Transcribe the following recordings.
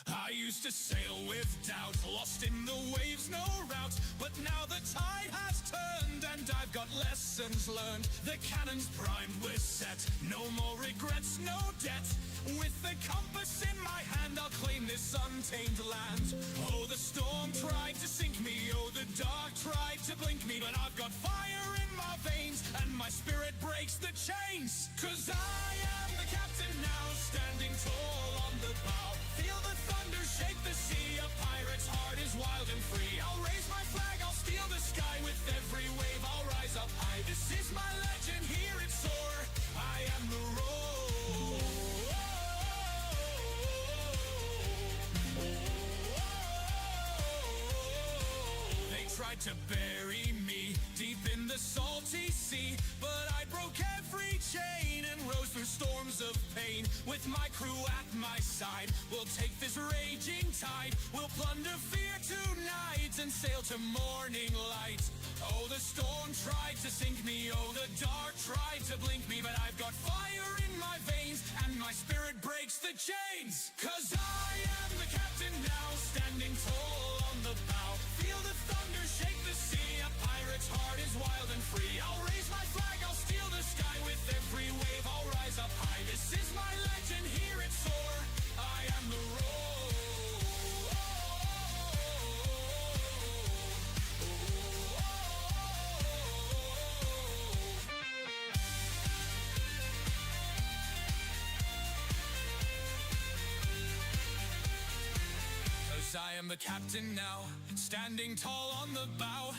I used to sail with doubt, lost in the waves, no route. But now the tide has turned and I've got lessons learned. The cannon's primed, we're set, no more regrets, no debt. With the compass in my hand, I'll claim this untamed land. Oh, the storm tried to sink me, oh, the dark tried to blink me. But I've got fire in my veins and my spirit breaks the chains. 'Cause I am the captain now, standing tall on the bow. Feel the thunder shake the sea, a pirate's heart is wild and free. I'll raise my flag, I'll steal the sky, with every wave I'll rise up high. This is my legend, hear it soar, I am the roar. They tried to bury me deep in the salty sea, but I broke every chain and rose through storms of pain. With my crew at my side, we'll take this raging tide. We'll plunder fear tonight and sail to morning light. Oh, the storm tried to sink me, oh, the dark tried to blink me. But I've got fire in my veins and my spirit breaks the chains. 'Cause I am the captain now, standing tall on the bow. Feel the thunder shake the sea, a pirate's heart is wild and free. I'll raise my flag, I'll steal the sky, with every wave I'll rise up high. This is my legend, hear it soar, I am the roar. I am the captain now, standing tall on the bow.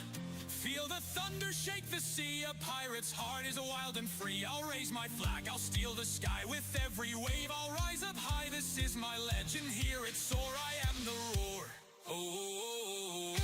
Feel the thunder shake the sea, a pirate's heart is wild and free. I'll raise my flag, I'll steal the sky, with every wave I'll rise up high. This is my legend, hear it soar, I am the roar. Oh.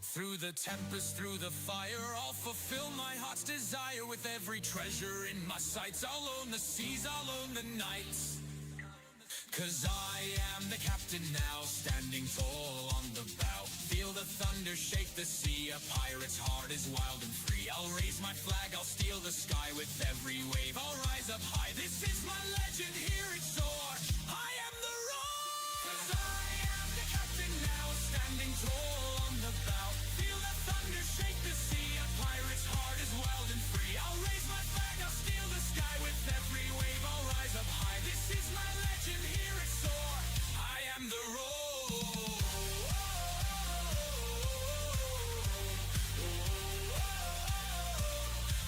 Through the tempest, through the fire, I'll fulfill my heart's desire. With every treasure in my sights, I'll own the seas, I'll own the nights. 'Cause I am the captain now, standing tall on the bow. Feel the thunder shake the sea, a pirate's heart is wild and free. I'll raise my flag, I'll steal the sky, with every wave I'll rise up high. This is my legend, hear it soar, I am the roar. 'Cause I am the captain now, standing tall on the bow. Thunder shake the sea, a pirate's heart is wild and free. I'll raise my flag, I'll steal the sky, with every wave I'll rise up high. This is my legend, hear it soar, I am the roar.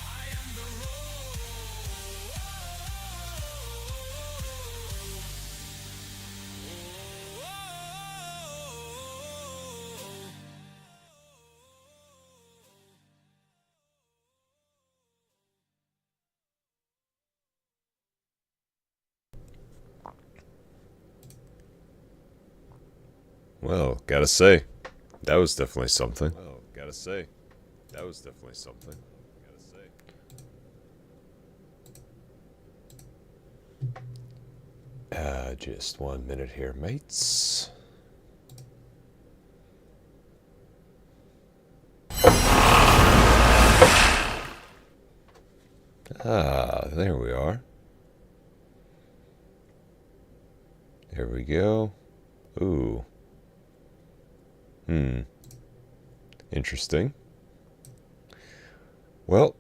I am the roar. Well, gotta say, that was definitely something. Gotta say. Just 1 minute here, mates. There we are. There we go. Ooh. Interesting. Well,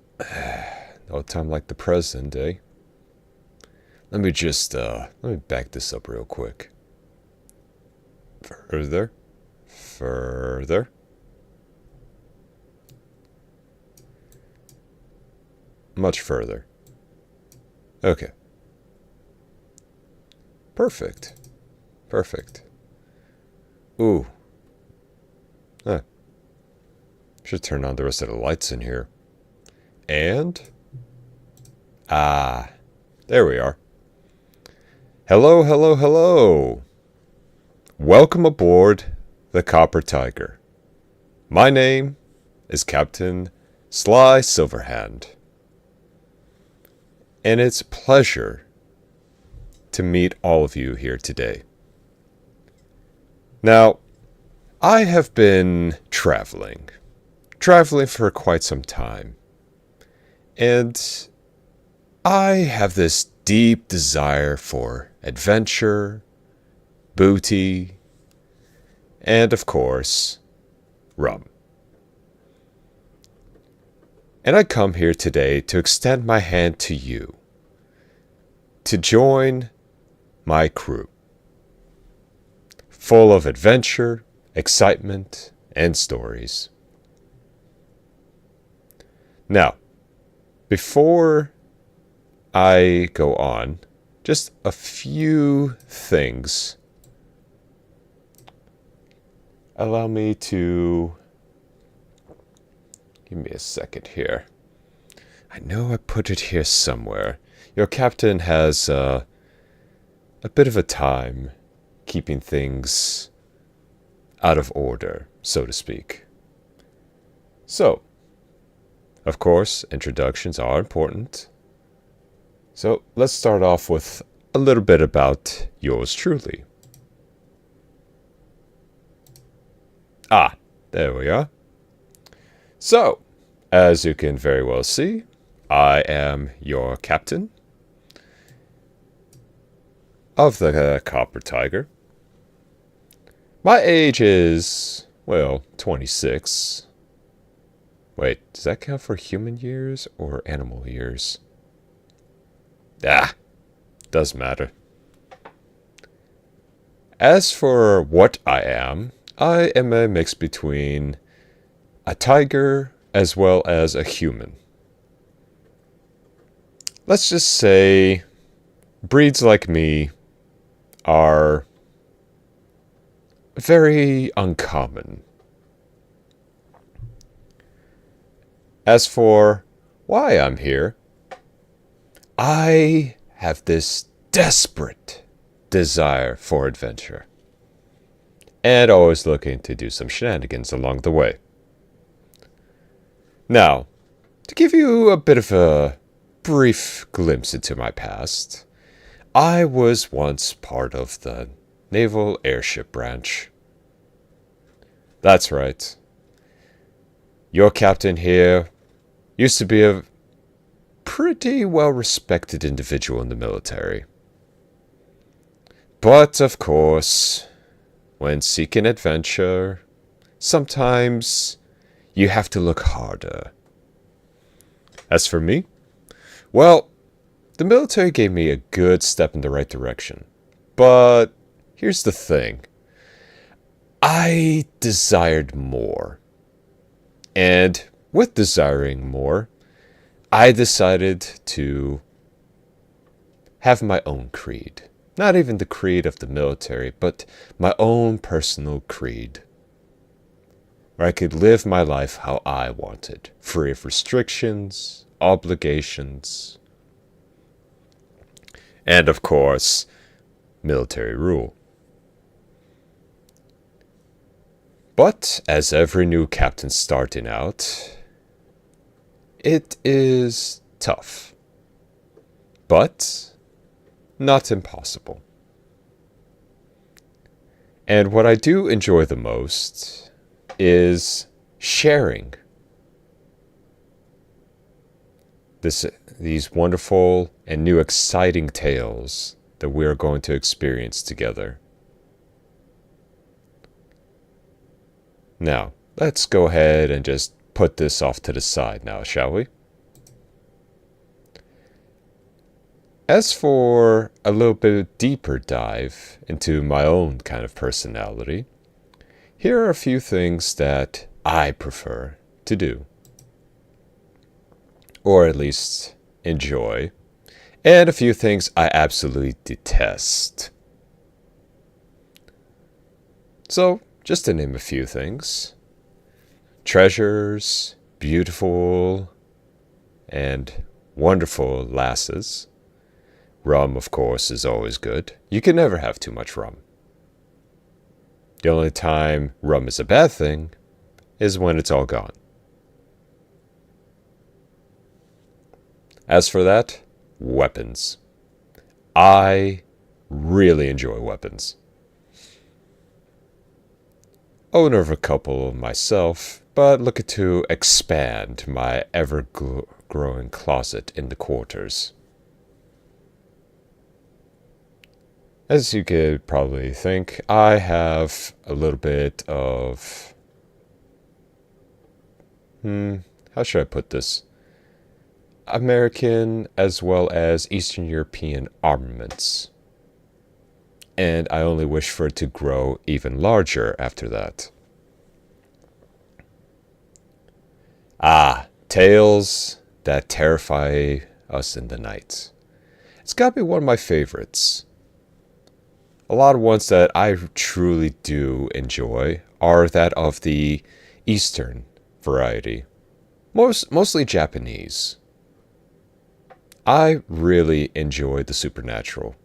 no time like the present, eh? Let me back this up real quick. Further. Much further. Okay. Perfect. Ooh. Should turn on the rest of the lights in here. And? There we are. Hello. Welcome aboard the Copper Tiger. My name is Captain CapnSlySilverhand. And it's a pleasure to meet all of you here today. Now, I have been traveling for quite some time. And I have this deep desire for adventure, booty, and of course, rum. And I come here today to extend my hand to you, to join my crew, full of adventure, excitement, and stories. Now, before I go on, just a few things. Allow me to... Give me a second here. I know I put it here somewhere. Your captain has a bit of a time keeping things out of order, so to speak. So, of course, introductions are important. So, let's start off with a little bit about yours truly. Ah, there we are. So, as you can very well see, I am your captain of the Copper Tiger. My age is, well, 26. Wait, does that count for human years or animal years? Doesn't matter. As for what I am a mix between a tiger as well as a human. Let's just say breeds like me are very uncommon. As for why I'm here, I have this desperate desire for adventure, and always looking to do some shenanigans along the way. Now, to give you a bit of a brief glimpse into my past, I was once part of the Naval Airship Branch. That's right. Your captain here used to be a pretty well-respected individual in the military. But, of course, when seeking adventure, sometimes you have to look harder. As for me, well, the military gave me a good step in the right direction. But here's the thing. I desired more. And with desiring more, I decided to have my own creed. Not even the creed of the military, but my own personal creed. Where I could live my life how I wanted, free of restrictions, obligations, and of course, military rule. But as every new captain starting out, it is tough, but not impossible. And what I do enjoy the most is sharing these wonderful and new exciting tales that we are going to experience together. Now, let's go ahead and just put this off to the side now, shall we? As for a little bit deeper dive into my own kind of personality, here are a few things that I prefer to do. Or at least enjoy. And a few things I absolutely detest. So, just to name a few things. Treasures, beautiful, and wonderful lasses. Rum, of course, is always good. You can never have too much rum. The only time rum is a bad thing is when it's all gone. As for that, weapons. I really enjoy weapons. Owner of a couple myself, but looking to expand my ever-growing closet in the quarters. As you could probably think, I have a little bit of... how should I put this? American as well as Eastern European armaments. And I only wish for it to grow even larger after that. Tales that terrify us in the night. It's gotta be one of my favorites. A lot of ones that I truly do enjoy are that of the Eastern variety. Mostly Japanese. I really enjoy the supernatural.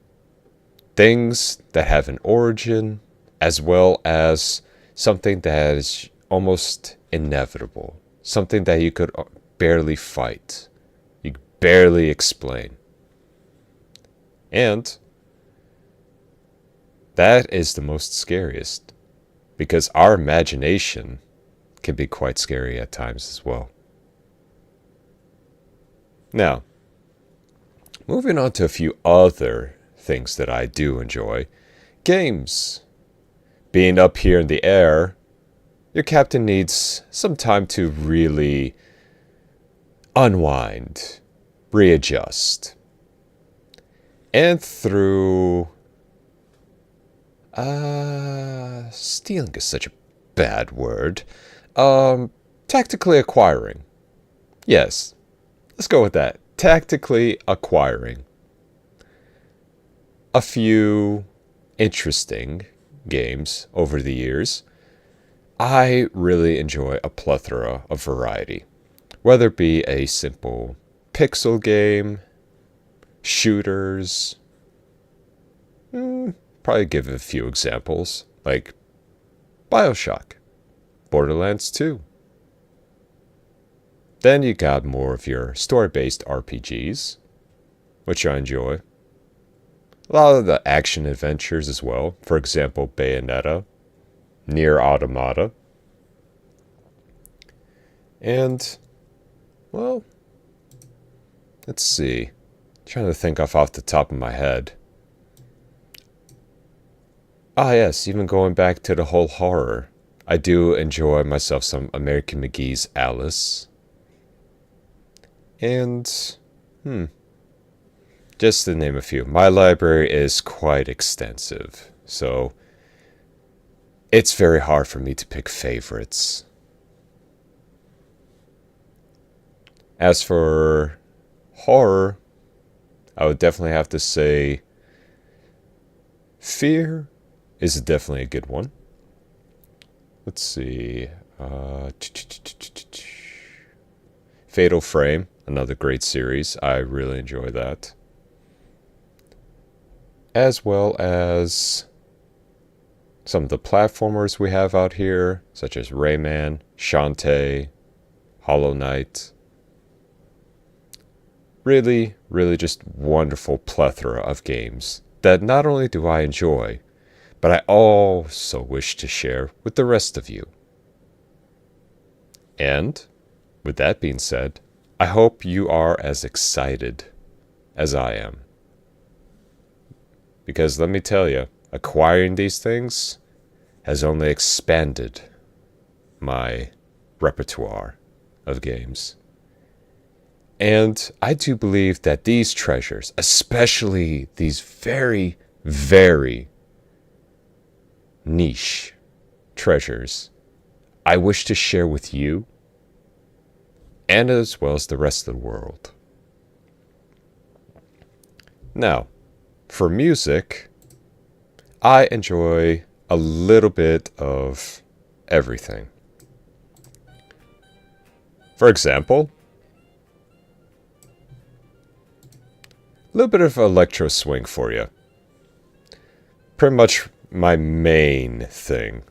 Things that have an origin, as well as something that is almost inevitable. Something that you could barely fight. You could barely explain. And that is the most scariest. Because our imagination can be quite scary at times as well. Now, moving on to a few other things that I do enjoy. Games. Being up here in the air, your captain needs some time to really unwind, readjust. And through... stealing is such a bad word. Tactically acquiring. Yes, let's go with that. Tactically acquiring a few interesting games over the years. I really enjoy a plethora of variety, whether it be a simple pixel game, shooters. Probably give a few examples, like BioShock, Borderlands 2. Then you got more of your story-based RPGs, which I enjoy. A lot of the action adventures as well. For example, Bayonetta, Nier Automata. And, well, let's see. Trying to think off the top of my head. Yes, even going back to the whole horror. I do enjoy myself some American McGee's Alice. And, just to name a few. My library is quite extensive, so it's very hard for me to pick favorites. As for horror, I would definitely have to say Fear is definitely a good one. Let's see. Fatal Frame, another great series. I really enjoy that. As well as some of the platformers we have out here, such as Rayman, Shantae, Hollow Knight. Really, really just wonderful plethora of games that not only do I enjoy, but I also wish to share with the rest of you. And, with that being said, I hope you are as excited as I am. Because let me tell you, acquiring these things has only expanded my repertoire of games. And I do believe that these treasures, especially these very, very niche treasures, I wish to share with you and as well as the rest of the world. Now, for music, I enjoy a little bit of everything. For example, a little bit of electro swing for you. Pretty much my main thing.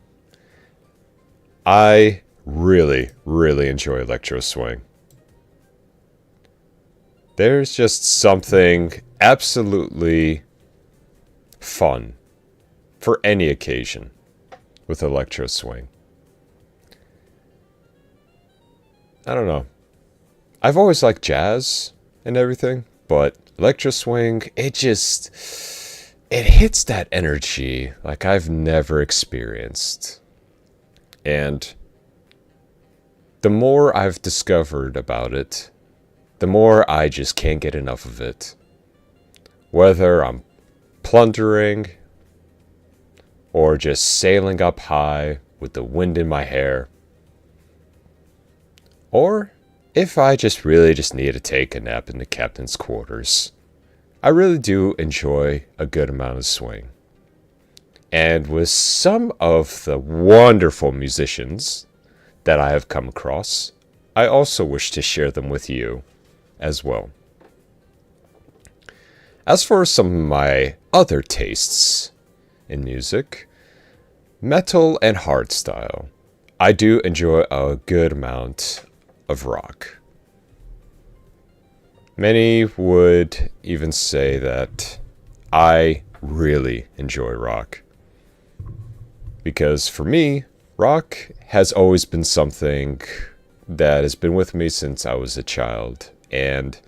I really, really enjoy electro swing. There's just something absolutely fun for any occasion with electro swing. I don't know. I've always liked jazz and everything, but electro swing, it hits that energy like I've never experienced. And the more I've discovered about it, the more I just can't get enough of it. Whether I'm plundering or just sailing up high with the wind in my hair, or if I just really need to take a nap in the captain's quarters, I really do enjoy a good amount of swing. And with some of the wonderful musicians that I have come across, I also wish to share them with you as well. As for some of my other tastes in music, metal and hardstyle, I do enjoy a good amount of rock. Many would even say that I really enjoy rock. Because for me, rock has always been something that has been with me since I was a child. And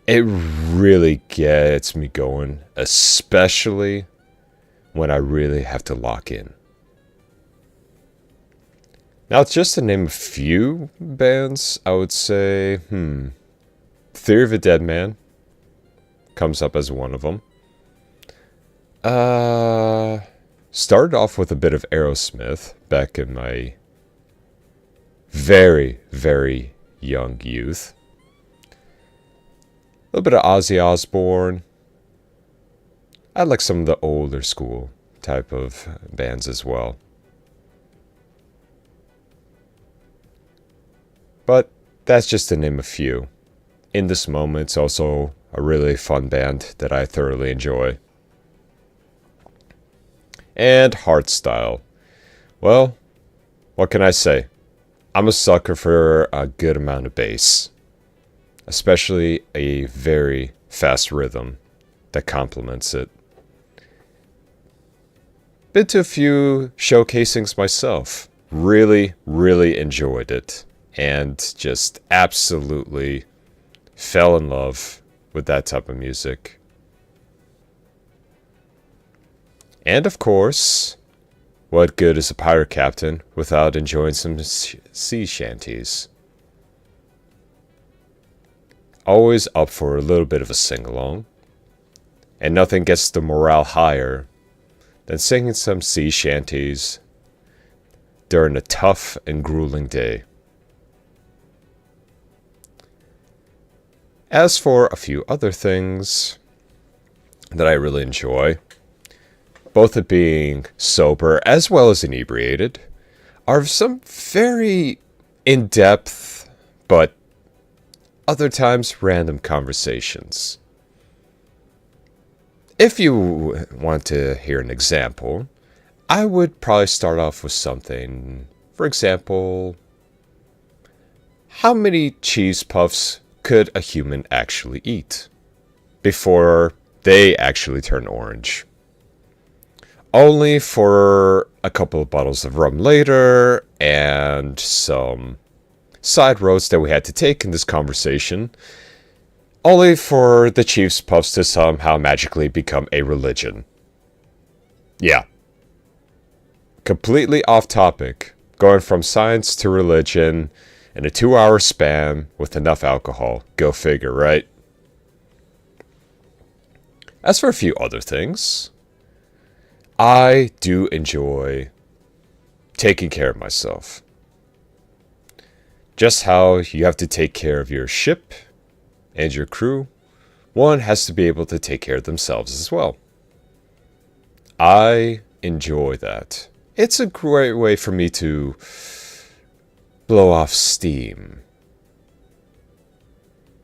it really gets me going, especially when I really have to lock in. Now, just to name a few bands, I would say, Theory of a Dead Man comes up as one of them. Started off with a bit of Aerosmith back in my very, very young youth. A little bit of Ozzy Osbourne. I like some of the older school type of bands as well. But that's just to name a few. In This Moment's also a really fun band that I thoroughly enjoy. And hardstyle. Well, what can I say? I'm a sucker for a good amount of bass. Especially a very fast rhythm that complements it. Been to a few showcasings myself. Really, really enjoyed it. And just absolutely fell in love with that type of music. And of course, what good is a pirate captain without enjoying some sea shanties? Always up for a little bit of a sing-along. And nothing gets the morale higher than singing some sea shanties during a tough and grueling day. As for a few other things that I really enjoy, both it being sober as well as inebriated, are some very in-depth, but other times random conversations. If you want to hear an example, I would probably start off with something, for example, how many cheese puffs could a human actually eat before they actually turn orange? Only for a couple of bottles of rum later and some side roads that we had to take in this conversation, only for the cheese puffs to somehow magically become a religion. Yeah. Completely off topic, going from science to religion in a 2-hour span with enough alcohol. Go figure, right? As for a few other things, I do enjoy taking care of myself. Just how you have to take care of your ship and your crew, one has to be able to take care of themselves as well. I enjoy that. It's a great way for me to blow off steam.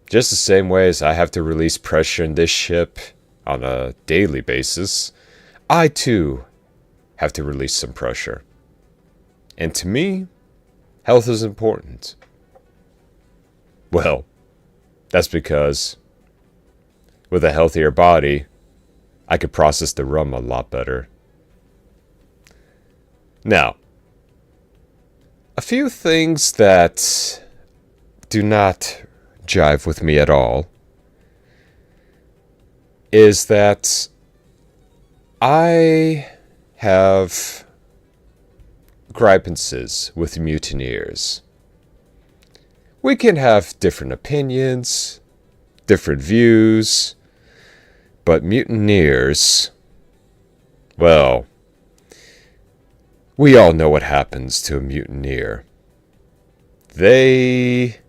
Just the same way as I have to release pressure in this ship on a daily basis, I too have to release some pressure. And to me, health is important. Well, That's because with a healthier body, I could process the rum a lot better. Now, a few things that do not jive with me at all is that I have grievances with mutineers. We can have different opinions, different views, but mutineers, well, we all know what happens to a mutineer. They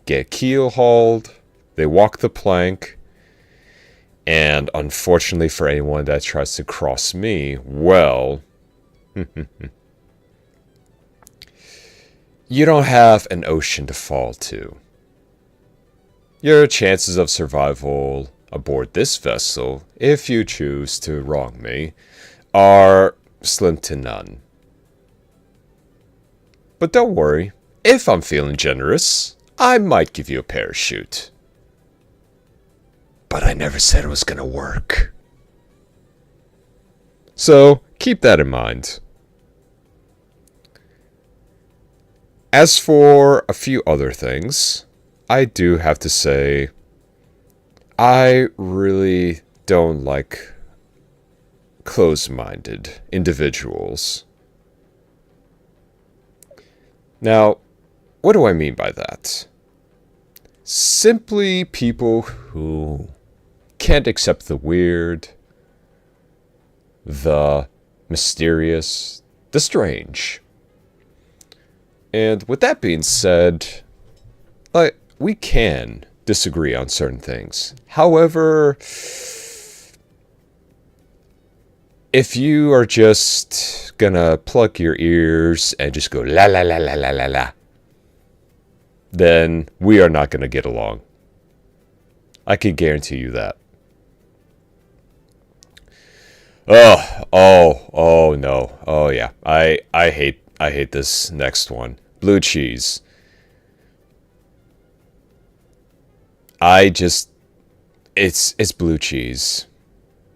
get keel-hauled, they walk the plank, and unfortunately for anyone that tries to cross me, well, you don't have an ocean to fall to. Your chances of survival aboard this vessel, if you choose to wrong me, are slim to none. But don't worry, if I'm feeling generous, I might give you a parachute. But I never said it was gonna work. So, keep that in mind. As for a few other things, I do have to say, I really don't like closed-minded individuals. Now, what do I mean by that? Simply people who can't accept the weird, the mysterious, the strange. And with that being said, we can disagree on certain things. However, if you are just gonna plug your ears and just go la la la la la la la, then we are not gonna get along. I can guarantee you that. Oh no. Oh yeah. I hate this next one. Blue cheese. It's blue cheese.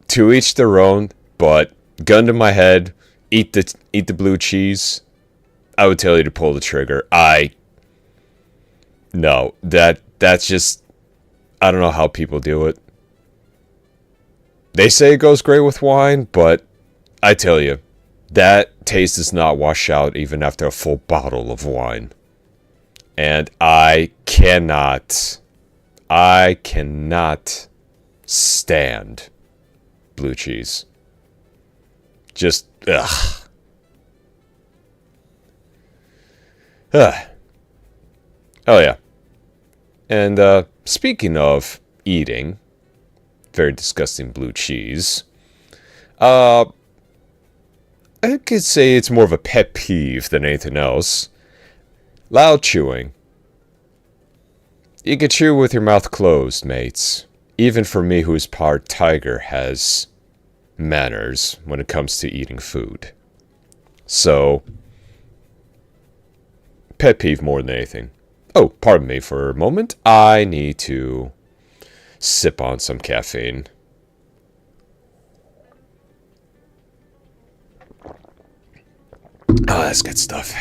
To each their own, but gun to my head, eat the blue cheese. I would tell you to pull the trigger. No, that's just, I don't know how people do it. They say it goes great with wine, but I tell you, that taste does not wash out even after a full bottle of wine. And I cannot stand blue cheese. Just, ugh. Oh yeah. And speaking of eating very disgusting blue cheese, I could say it's more of a pet peeve than anything else. Loud chewing. You can chew with your mouth closed, mates. Even for me, who's part tiger, has manners when it comes to eating food. So, pet peeve more than anything. Oh, pardon me for a moment. I need to sip on some caffeine. Oh, that's good stuff.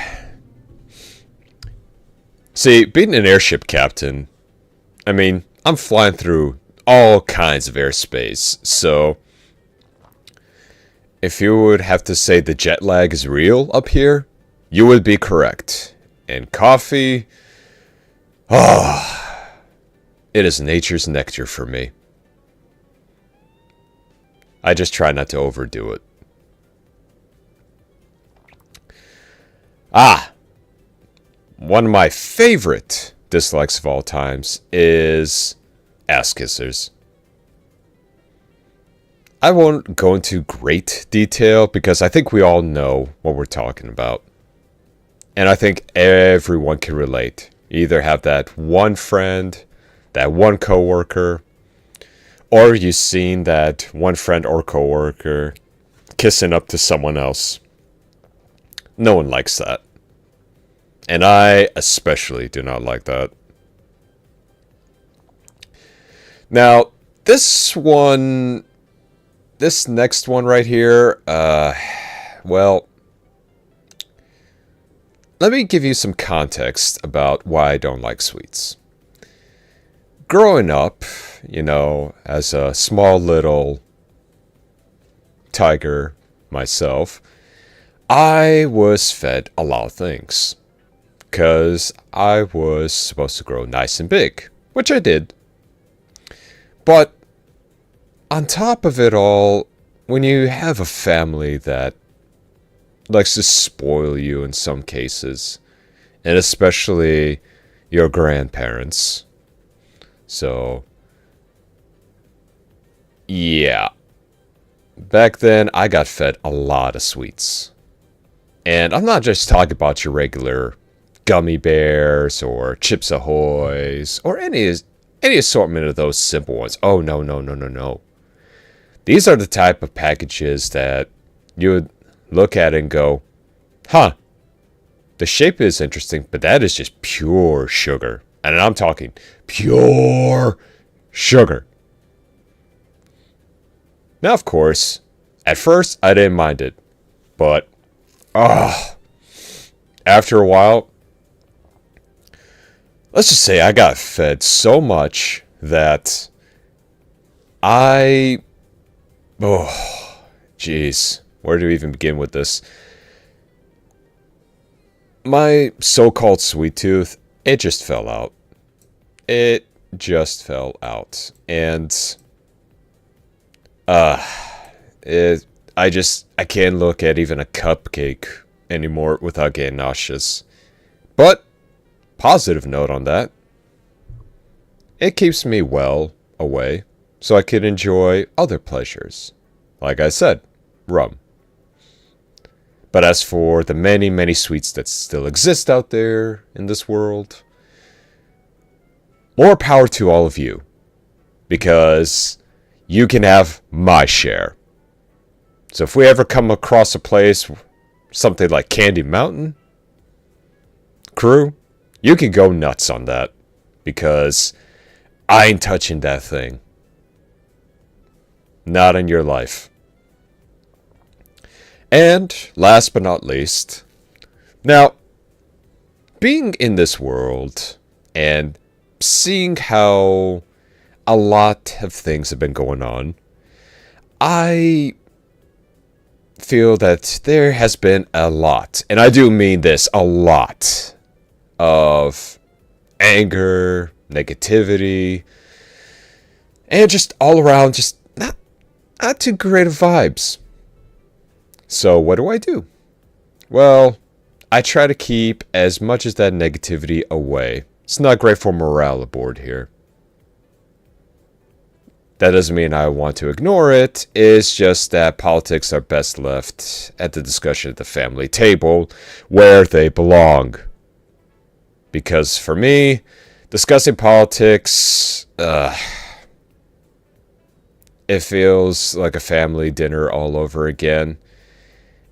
See, being an airship captain, I mean, I'm flying through all kinds of airspace, so if you would have to say the jet lag is real up here, you would be correct. And coffee, it is nature's nectar for me. I just try not to overdo it. One of my favorite dislikes of all times is ass kissers. I won't go into great detail because I think we all know what we're talking about. And I think everyone can relate. Either have that one friend, that one coworker, or you've seen that one friend or coworker kissing up to someone else. No one likes that. And I especially do not like that. Now, this next one right here, well, let me give you some context about why I don't like sweets. Growing up, you know, as a small little tiger myself, I was fed a lot of things. Because I was supposed to grow nice and big, which I did. But on top of it all, when you have a family that likes to spoil you in some cases, and especially your grandparents, so yeah, back then I got fed a lot of sweets. And I'm not just talking about your regular gummy bears or Chips Ahoys or any assortment of those simple ones. Oh, no, no, no, no, no. These are the type of packages that you would look at and go, huh, the shape is interesting, but that is just pure sugar. And I'm talking pure sugar. Now, of course, at first I didn't mind it, but after a while, let's just say I got fed so much that oh, jeez, where do we even begin with this? My so-called sweet tooth, it just fell out. It just fell out. And, I can't look at even a cupcake anymore without getting nauseous. But, positive note on that, it keeps me well away so I can enjoy other pleasures. Like I said, rum. But as for the many, many sweets that still exist out there in this world, more power to all of you. Because you can have my share. So if we ever come across a place, something like Candy Mountain, crew, you can go nuts on that. Because I ain't touching that thing. Not in your life. And last but not least, now, being in this world and seeing how a lot of things have been going on, I feel that there has been a lot, and I do mean this, a lot of anger, negativity, and just all around, just not too great of vibes. So what do? Well, I try to keep as much of that negativity away. It's not great for morale aboard here. That doesn't mean I want to ignore it. It's just that politics are best left at the discussion at the family table where they belong. Because for me, discussing politics, it feels like a family dinner all over again.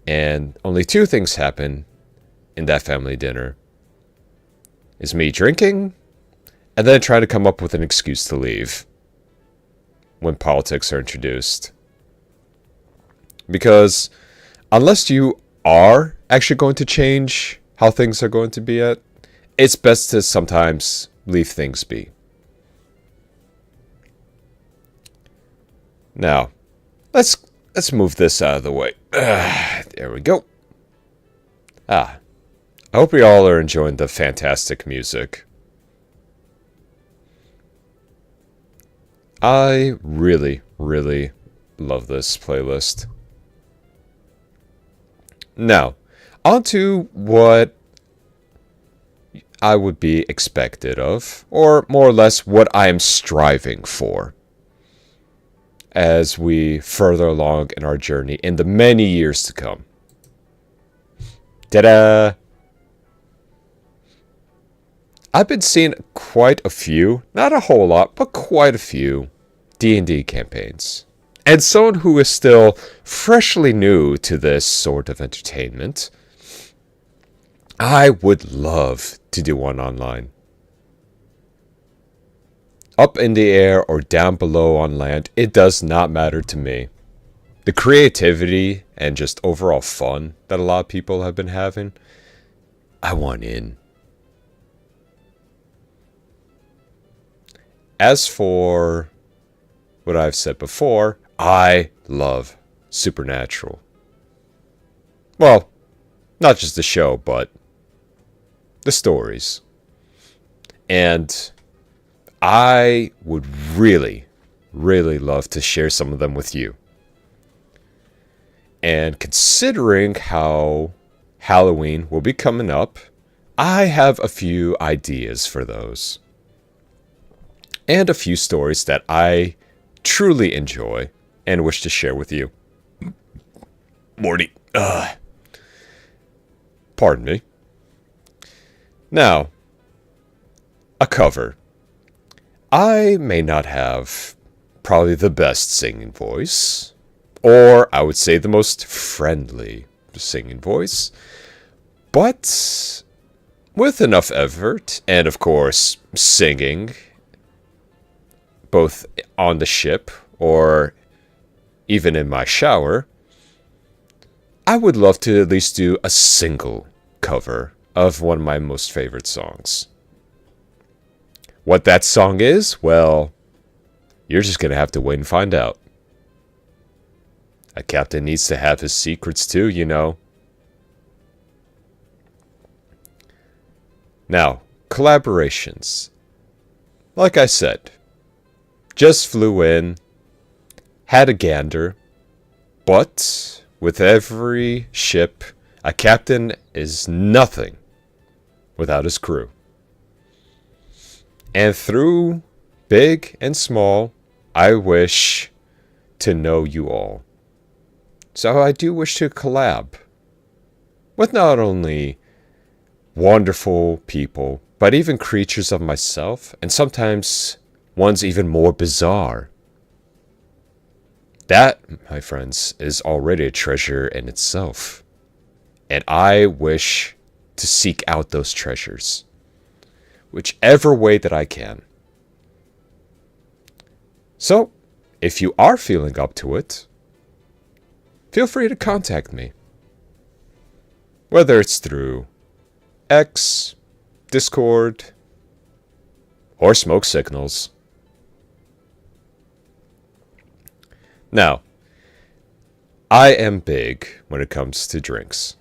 And only two things happen in that family dinner. Is me drinking, and then trying to come up with an excuse to leave when politics are introduced. Because unless you are actually going to change how things are going to be at, it's best to sometimes leave things be. Now, let's move this out of the way. There we go. I hope we all are enjoying the fantastic music. I really, really love this playlist. Now, on to what I would be expected of, or more or less what I am striving for, as we further along in our journey in the many years to come. Ta-da! I've been seeing quite a few, not a whole lot, but quite a few D&D campaigns. And someone who is still freshly new to this sort of entertainment, I would love to do one online. up in the air or down below on land, it does not matter to me. The creativity and just overall fun that a lot of people have been having, I want in. As for what I've said before, I love Supernatural. Well, not just the show, but the stories. And I would really, really love to share some of them with you. And considering how Halloween will be coming up, I have a few ideas for those. And a few stories that I truly enjoy and wish to share with you. Morty. Pardon me. Now, a cover. I may not have probably the best singing voice, or I would say the most friendly singing voice, but with enough effort, and of course, singing, both on the ship or even in my shower, I would love to at least do a single cover of one of my most favorite songs. What that song is, well, you're just going to have to wait and find out. A captain needs to have his secrets too, you know. Now, collaborations. Like I said, just flew in, had a gander, but with every ship, a captain is nothing without his crew. And through big and small, I wish to know you all. So I do wish to collab with not only wonderful people, but even creatures of myself, and sometimes ones even more bizarre. That, my friends, is already a treasure in itself. And I wish to seek out those treasures, whichever way that I can. So, if you are feeling up to it, feel free to contact me. Whether it's through X, Discord, or smoke signals. Now, I am big when it comes to drinks.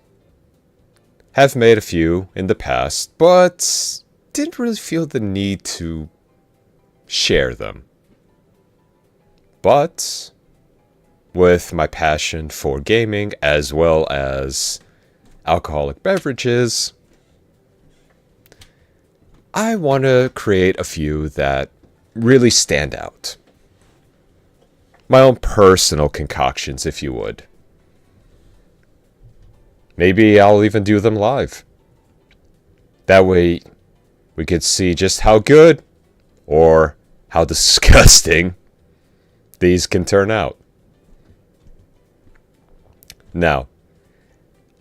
Have made a few in the past, but didn't really feel the need to share them. But with my passion for gaming as well as alcoholic beverages, I want to create a few that really stand out. My own personal concoctions, if you would. Maybe I'll even do them live. That way, we could see just how good or how disgusting these can turn out. Now,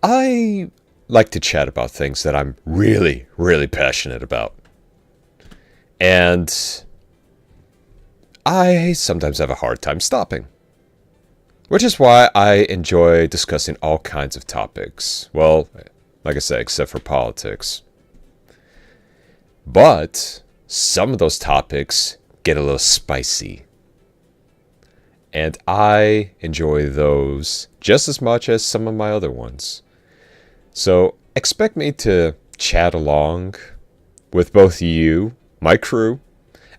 I like to chat about things that I'm really, really passionate about. And I sometimes have a hard time stopping. Which is why I enjoy discussing all kinds of topics. Well, like I said, except for politics. But some of those topics get a little spicy. And I enjoy those just as much as some of my other ones. So expect me to chat along with both you, my crew,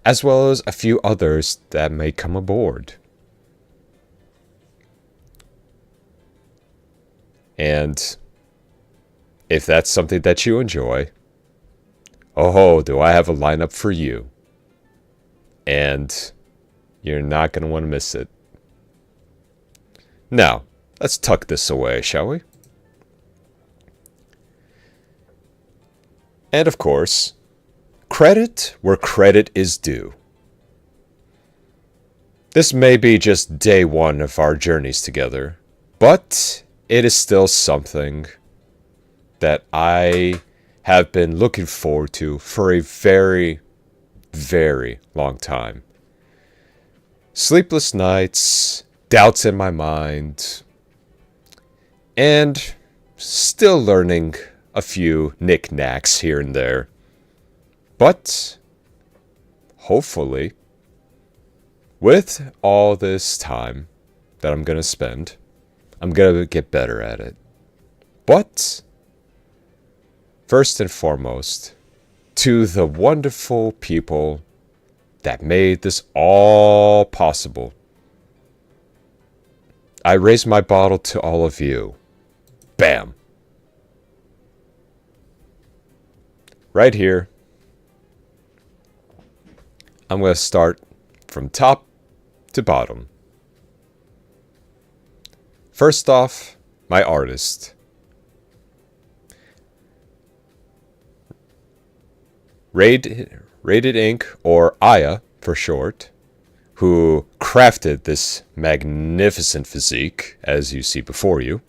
as well as a few others that may come aboard. And if that's something that you enjoy, oh, do I have a lineup for you. And you're not going to want to miss it. Now, let's tuck this away, shall we? And of course, credit where credit is due. This may be just day one of our journeys together, but it is still something that I have been looking forward to for a very, very long time. Sleepless nights, doubts in my mind, and still learning a few knickknacks here and there. But hopefully, with all this time that I'm going to spend, I'm going to get better at it. But first and foremost, to the wonderful people that made this all possible, I raise my bottle to all of you. Bam! Right here. I'm going to start from top to bottom. First off, my artist. Rated Ink, or Aya for short, who crafted this magnificent physique, as you see before you.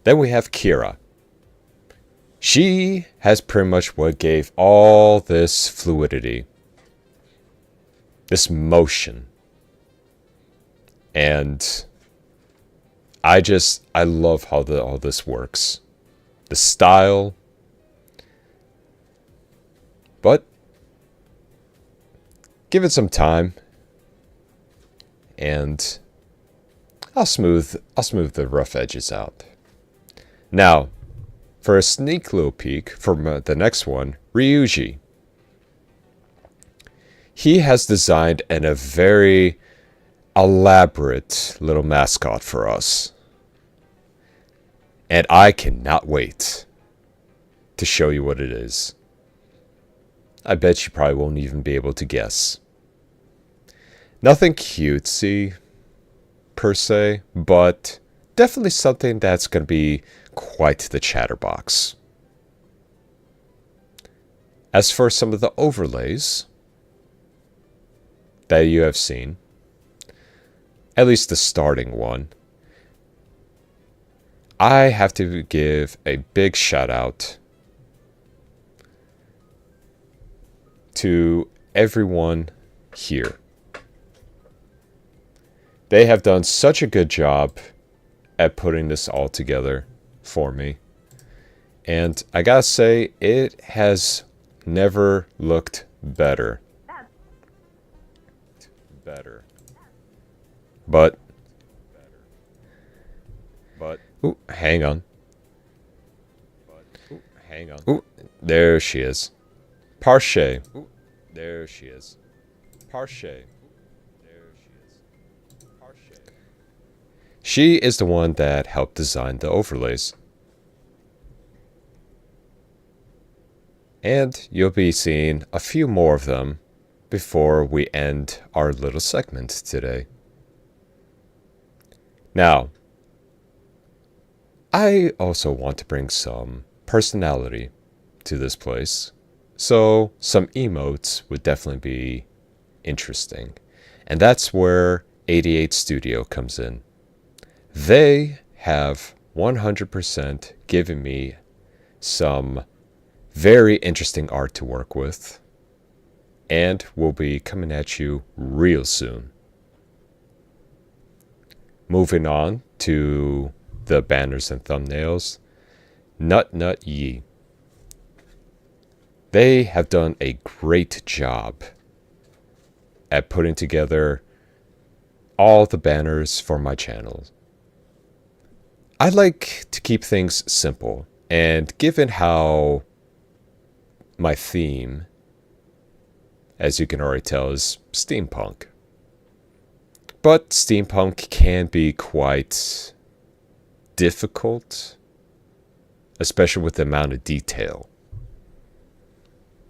Then we have Kira. She has pretty much what gave all this fluidity, this motion. And I love how all this works. The style. But give it some time, and I'll smooth the rough edges out. Now, for a sneak little peek from the next one, Ryuji. He has designed a very elaborate little mascot for us. And I cannot wait to show you what it is. I bet you probably won't even be able to guess. Nothing cutesy, per se, but definitely something that's going to be quite the chatterbox. As for some of the overlays that you have seen, at least the starting one, I have to give a big shout out to everyone here. They have done such a good job at putting this all together for me. And I gotta say, it has never looked better. But ooh, hang on. Ooh, there she is. Parshey. Ooh, there she is. Parshey. She is the one that helped design the overlays. And you'll be seeing a few more of them before we end our little segment today. Now, I also want to bring some personality to this place. So some emotes would definitely be interesting. And that's where 88 Studio comes in. They have 100% given me some very interesting art to work with. And will be coming at you real soon. Moving on to the banners and thumbnails. Nutnut. They have done a great job at putting together all the banners for my channel. I like to keep things simple, and given how my theme, as you can already tell, is steampunk. But steampunk can be quite difficult, especially with the amount of detail.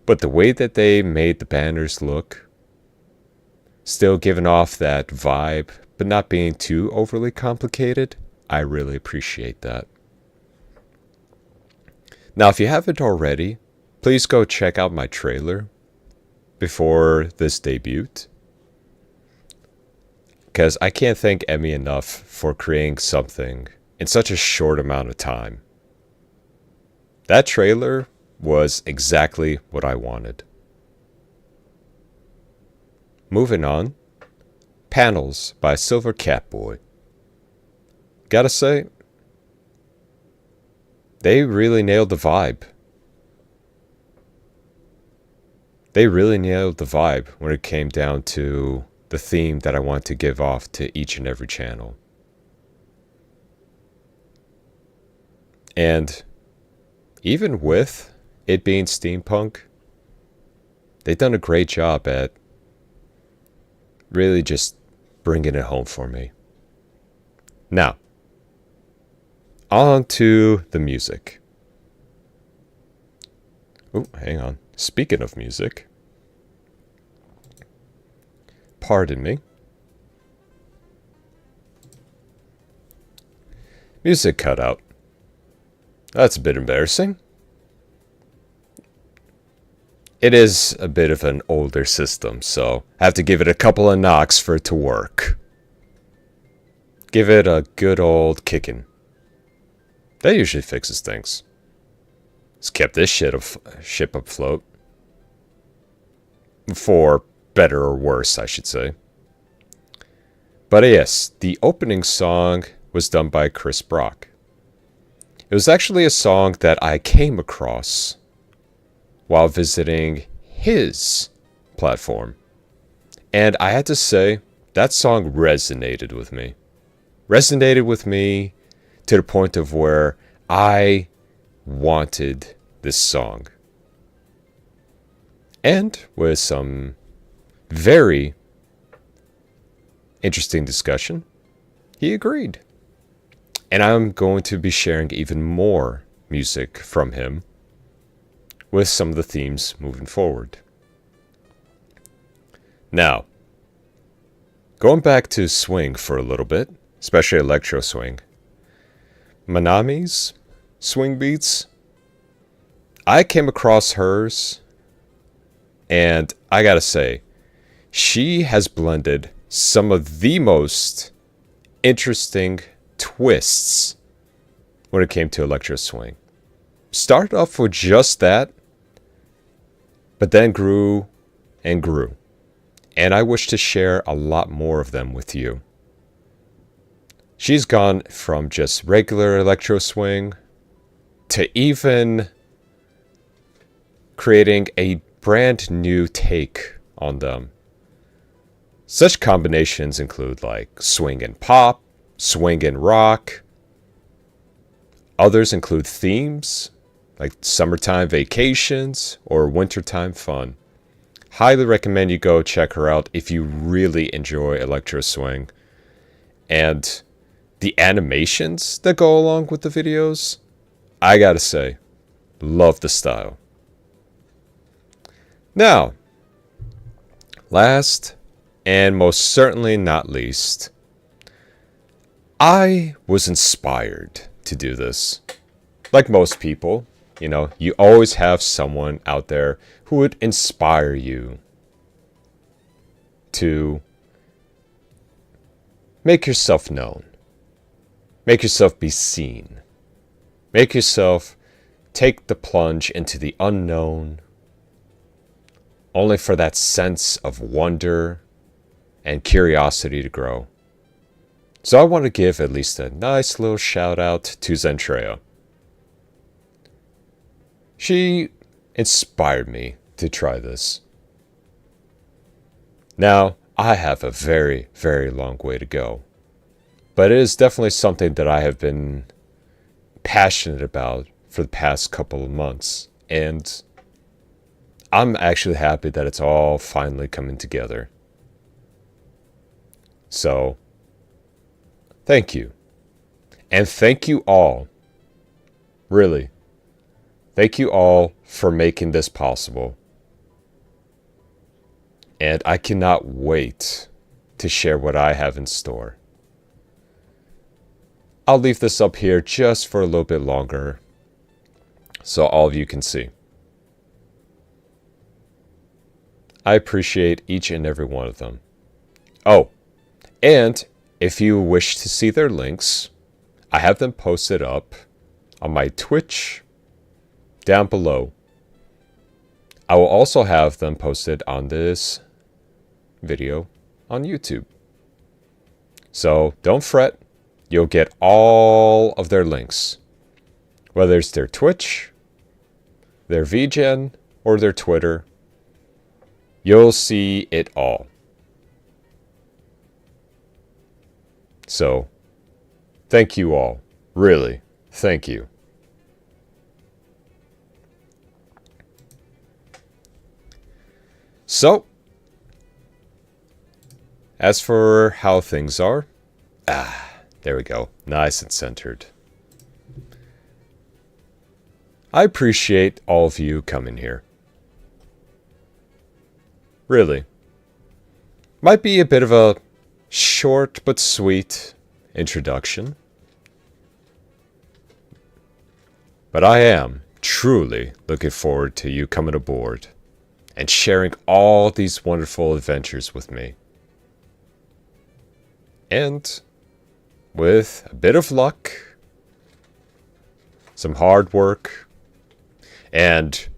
But the way that they made the banners look, still giving off that vibe, but not being too overly complicated, I really appreciate that. Now, if you haven't already, please go check out my trailer before this debut. Because I can't thank Emmy enough for creating something in such a short amount of time. That trailer was exactly what I wanted. moving on. Panels by SilverCatBoi. Gotta say, they really nailed the vibe. They really nailed the vibe when it came down to the theme that I want to give off to each and every channel. And even with it being steampunk, they've done a great job at really just bringing it home for me. Now, on to the music. Oh, hang on. Speaking of music, pardon me. Music cut out. That's a bit embarrassing. It is a bit of an older system, so I have to give it a couple of knocks for it to work. Give it a good old kicking. That usually fixes things. It's kept this ship afloat. For better or worse, I should say. But yes, the opening song was done by Chris Brock. It was actually a song that I came across while visiting his platform. And I had to say, that song resonated with me. Resonated with me to the point of where I wanted this song. And with some very interesting discussion, he agreed. And I'm going to be sharing even more music from him with some of the themes moving forward. Now, going back to swing for a little bit, especially electro swing. Manami's swing beats, I came across hers, and I gotta say, she has blended some of the most interesting twists when it came to electro swing. Started off with just that, but then grew and grew. And I wish to share a lot more of them with you. She's gone from just regular electro swing to even creating a brand new take on them. Such combinations include like swing and pop, swing and rock. Others include themes like summertime vacations or wintertime fun. Highly recommend you go check her out if you really enjoy electro swing. And the animations that go along with the videos, I gotta say, love the style. Now, last and most certainly not least, I was inspired to do this. Like most people, you know, you always have someone out there who would inspire you to make yourself known. Make yourself be seen. Make yourself take the plunge into the unknown, only for that sense of wonder and curiosity to grow. So I want to give at least a nice little shout out to Zentreya. She inspired me to try this. Now, I have a very, very long way to go. But it is definitely something that I have been passionate about for the past couple of months. And I'm actually happy that it's all finally coming together. So, thank you. And thank you all. Really. Thank you all for making this possible. And I cannot wait to share what I have in store. I'll leave this up here just for a little bit longer so all of you can see. I appreciate each and every one of them. Oh, and if you wish to see their links, I have them posted up on my Twitch down below. I will also have them posted on this video on YouTube. So don't fret, you'll get all of their links, whether it's their Twitch, their VGen, or their Twitter. You'll see it all. So, thank you all. Really, thank you. So, as for how things are, there we go. Nice and centered. I appreciate all of you coming here. Really. Might be a bit of a short but sweet introduction. But I am truly looking forward to you coming aboard and sharing all these wonderful adventures with me. And with a bit of luck, some hard work, and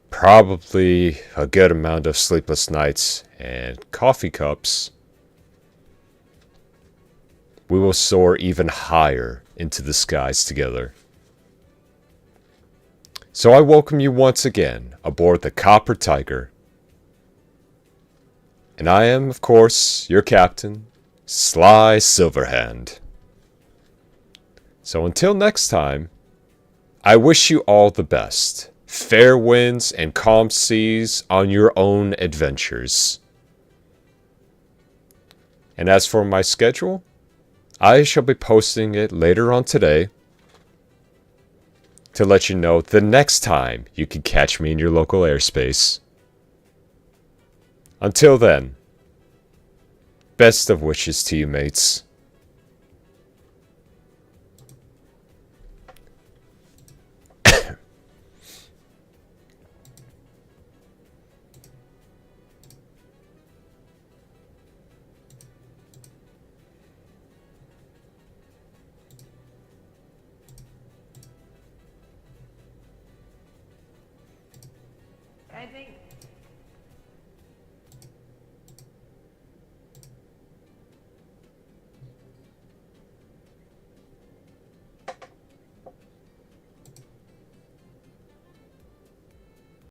probably a good amount of sleepless nights and coffee cups, we will soar even higher into the skies together. So I welcome you once again aboard the Copper Tiger. And I am, of course, your captain, CapnSlySilverhand. So until next time, I wish you all the best. Fair winds and calm seas on your own adventures. And as for my schedule, I shall be posting it later on today to let you know the next time you can catch me in your local airspace. Until then, best of wishes to you, mates. I think